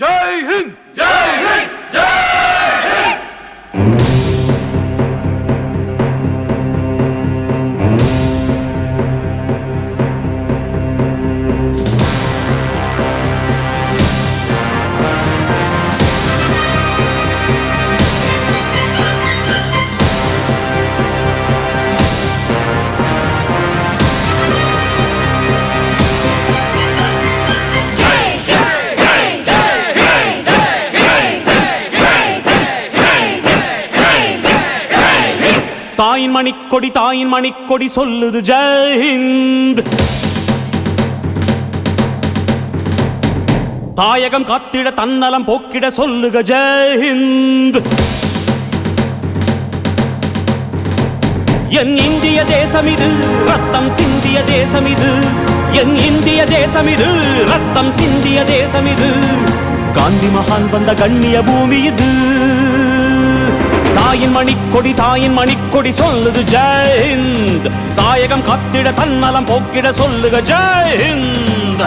जय हिंद जय हिंद जय हिंद। தாயின் மணிக்கொடி சொல்லுது ஜெய் ஹிந்த். தாயகம் காத்திட தன்னலம் போக்கிட சொல்லுக ஜெய் ஹிந்த். என் இந்திய தேசம் இது ரத்தம் சிந்திய தேசம் இது. என் இந்திய தேசம் இது ரத்தம் சிந்திய தேசம் இது. காந்தி மகான் வந்த கண்ணிய பூமி இது. தாயின் மணிக்கொடி சொல்லுது ஜெய் ஹிந்த். தாயகம் காத்திட தன்னலம் போக்கிட சொல்லுக ஜெய் ஹிந்த்.